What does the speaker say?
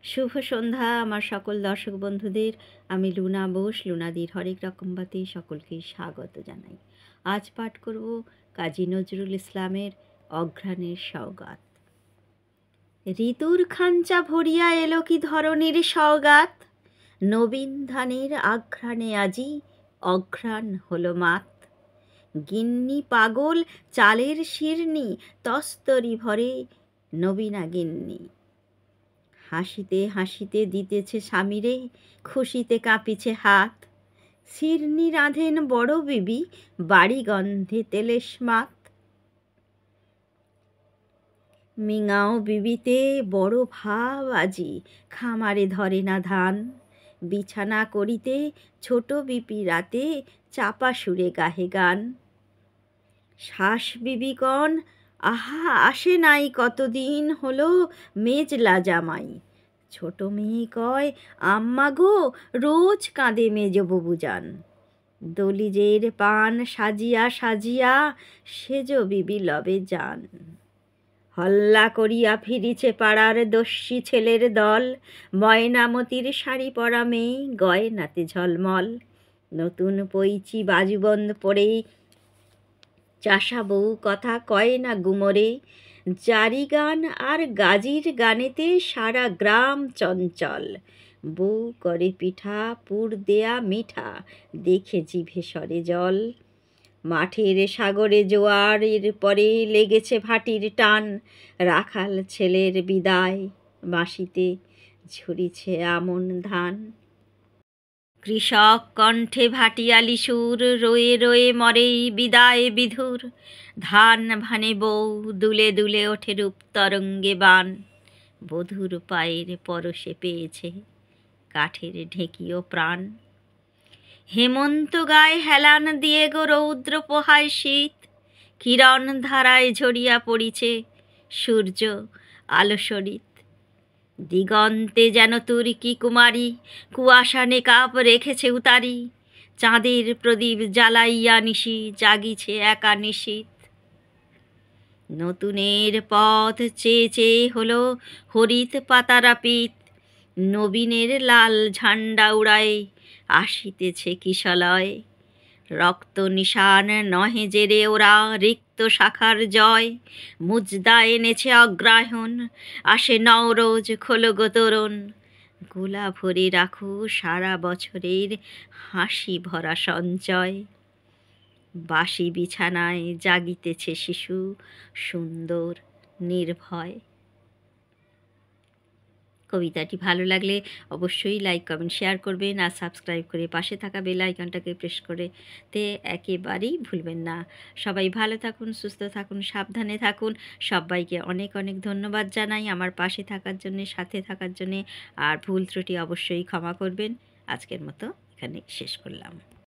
শুভ সন্ধ্যা আমার সকল দর্শক বন্ধুদের। আমি লুনা বোস, লুনাদির হরেক রকমবাতে সকলকেই স্বাগত জানাই। আজ পাঠ করব কাজী নজরুল ইসলামের অঘ্রাণের সওগাত। ঋতুর খাঞ্চা ভরিয়া এলো কি ধরনের সওগাত, নবীন ধানের আঘ্রাণে আজি অঘ্রাণ হলো মাত। গিন্নি পাগল চালের শিরনি, তস্তরি ভরে নবীনা গিন্নি। হাসিতে হাসিতে দিতেছে স্বামীরে, খুশিতে কাঁপিছে হাত। শিরনি রাঁধেন বড় বিবি, বাড়ি গন্ধে তেলেস মাত। মিঙাও বিবিতে বড় ভাব আজি, খামারে ধরে না ধান। বিছানা করিতে ছোট বিপি রাতে, চাপা সুরে গাহে গান। শ্বাস বিবিগণ আহা আসে নাই কতদিন হলো মেজলা জামাই। ছোট মেয়ে কয় আম্মা গো, রোজ কাঁদে মেজ ববুজান। দলিজের পান সাজিয়া সাজিয়া, সেজ বিবি লবে যান। হল্লা করিয়া ফিরিছে পাড়ার দস্যি ছেলের দল, ময়নামতির শাড়ি পরা মেয়ে গয়নাতে ঝলমল। নতুন পইচি বাজুবন্ধ পরে চাষা বউ কথা কয় না গুমরে। জারি গান আর গাজির গানেতে সারা গ্রাম চঞ্চল। বউ করে পিঠা পুর দেয়া মিঠা, দেখে জিভে সরে জল। মাঠের সাগরে জোয়ারের পরে লেগেছে ভাটির টান। রাখাল ছেলের বিদায়, বাঁশিতে ঝরিছে আমন ধান। কৃষক কণ্ঠে ভাটিয়ালি সুর, রয়ে রয়ে মরেই বিদায় বিধুর। ধান ভানে বউ দুলে দুলে ওঠে রূপ তরঙ্গে বান। বধূর পায়ের পরশে পেয়েছে কাঠের ঢেঁকিও প্রাণ। হেমন্ত গায়ে হেলান দিয়ে গো রৌদ্র পোহায় শীত, কিরণ ধারায় ঝরিয়া পড়িছে সূর্য আলোসরিত। দিগন্তে যেন তুর্কি কুমারী, কুয়াশা নেকাব রেখেছে উতারি। চাঁদের প্রদীপ জ্বালাইয়া নিশি জাগিছে একা নিশীত। নতুনের পথ চেয়ে চেয়ে হলো হরিত পাতারা পিত। নবীনের লাল ঝান্ডা উড়ায় আসিতেছে কিশলয়। রক্ত নিশান নহে জেরে ওরা রিক্ত শাখার জয়। মুজদা এনেছে অগ্রায়ণ, আসে নওরোজ খোলো গো তোরণ। গোলা ভরে রাখো সারা বছরের হাসি ভরা সঞ্চয়। বাসি বিছানায় জাগিতেছে শিশু সুন্দর নির্ভয়। কবিতাটি ভালো লাগলে অবশ্যই লাইক কমেন্ট শেয়ার করবেন, আর সাবস্ক্রাইব করে পাশে থাকা বেল আইকনটাকে প্রেস করে একেবারেই ভুলবেন না। সবাই ভালো থাকুন, সুস্থ থাকুন, সাবধানে থাকুন। সবাইকে অনেক অনেক ধন্যবাদ জানাই আমার পাশে থাকার জন্যে, সাথে থাকার জন্যে। আর ভুল ত্রুটি অবশ্যই ক্ষমা করবেন। আজকের মতো এখানে শেষ করলাম।